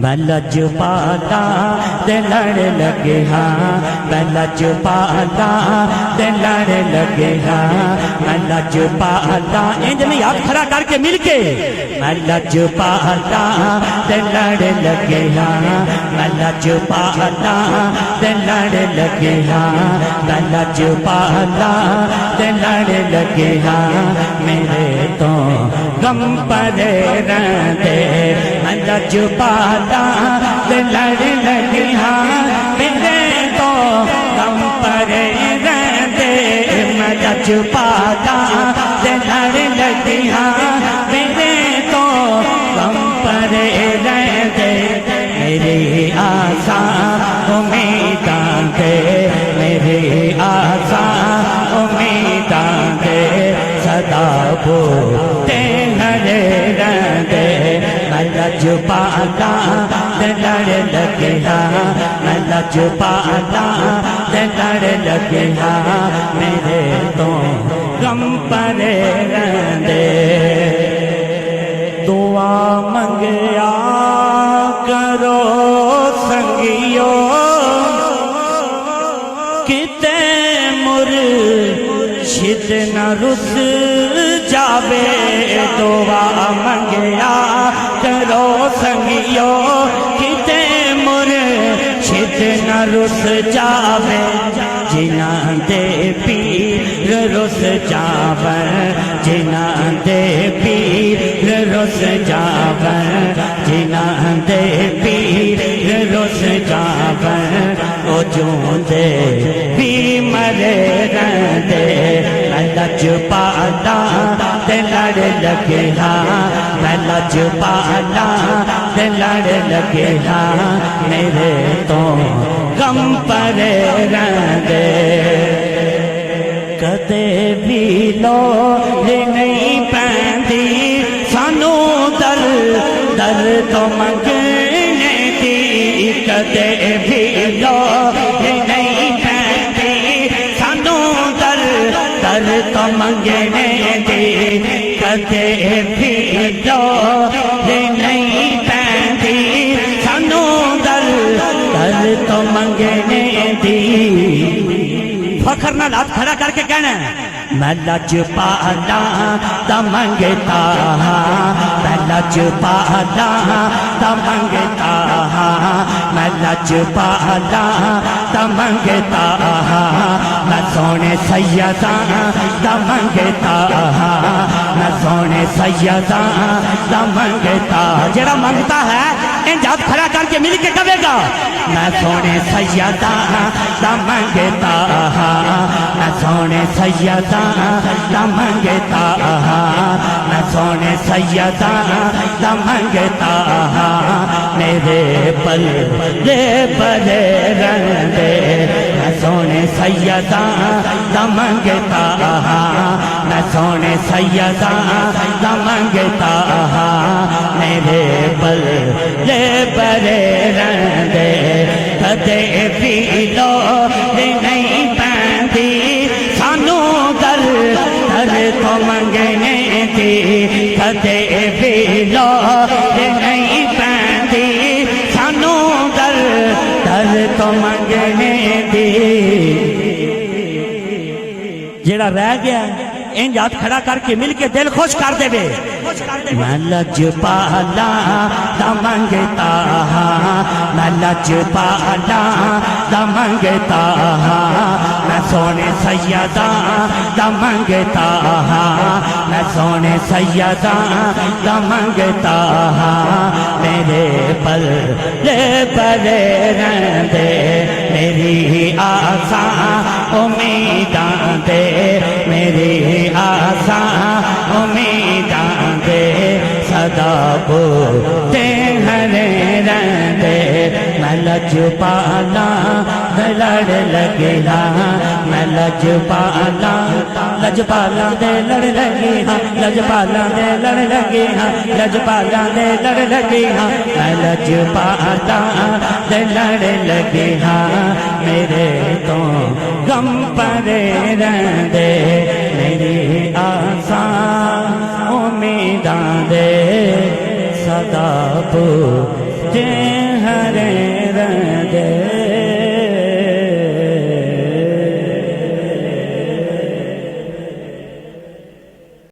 میں لجپالا تے لڑ لگے ہاں، میں لجپالا تے لڑ لگے ہاں، میں لجپالا انج نہیں ہاتھ کھڑا کر کے مل کے، میں لجپالا تے لڑ لگے ہاں، میں لجپالا تے لڑ لگے ہاں، میں لجپالا تے لڑ لگے ہاں، میرے تو غم پڑے رہندے، میں لجپالا تے لڑ لگے ہاں، میرے تو غم پڑے رہندے، میں لجپالا تے لڑ لگے ہاں، میرے تو غم پڑے رہندے، میری آساں امیداں دے، میری آساں امیداں دے، صدا بوتے لڑے رہندے، میں لجپالا تے لڑ لگے ہاں، میں لجپالا تے لڑ لگے ہاں، میرے تو غم پڑے رہندے، دعا منگیا کرو سنگیو کتے مرشد نہ رس جاوے، دعا منگیا کرو سنگیو کتے مرشد نہ رس جاوے، جنہاں دے پیر رس جاون، جنہاں دے پیر رس جاون، جنہاں دے پیر رس جاون، او جوندے بھی مرے رہندے، میں لجپالا تے لڑ لگے ہاں، میں لجپالا تے لڑ لگے ہاں، میرے تو غم پڑے رہندے، کدے بھی لوڑ نہیں پیندی سانو در در تو منگنے دی، کدے بھی لوڑ نہیں پیندی سانو در در تو منگنے دی، کدے بھی لوڑ نہیں پیندی سانو در در تو منگنے دی، فخر نال ہاتھ کھڑا کر کے کہنا ہے میں لجپالا تا منگتا ہاں، میں لجپالا تا منگتا ہاں، میں لجپالا تا منگتا ہاں، میں سونے سیداں تا منگتا ہاں، میں سونے سیداں تا منگتا، جڑا منگتا ہے انج ہاتھ کھڑا کر کے مل کے کہے گا میں سونے سیداں تا منگتا ہاں، میں سونے سیداں تا منگتا ہاں، میں سونے سیداں تا منگتا ہاں، میرے پلے بڑے رہندے، میں سونے سیداں تا منگتا ہاں، میں سونے سیداں تا منگتا ہاں، میرے پلے بڑے رہندے، کدے بھی لوڑ نہیں پیندی سانو در در تو منگنے دی، کدے بھی لوڑ نہیں پیندی سانو در در تو منگنے دی، جڑا رہ گیا انج ہاتھ کھڑا کر کے مل کے دل خوش کر دے بے، میں لجپالا تا منگتا ہاں، میں لجپالا تا منگتا ہاں، میں سونے سیداں تا منگتا ہاں، میں سونے سیداں تا منگتا ہاں، میرے پلے بڑے رہندے، میری آساں امیداں دے، میری آساں امیداں دے، صدا بوتے لڑے رہندے، میں لجپالا تے لڑ لگے ہاں، میں لجپالا لجپالا دے لڑ لگے ہاں، لجپالا دے لڑ لگے ہاں، لجپالا دے لڑ لگے ہاں، میں لجپالا دے لڑ لگے ہاں، میرے تو غم پڑے رہندے، میری آساں امیداں دے، صدا ہوتے ہیں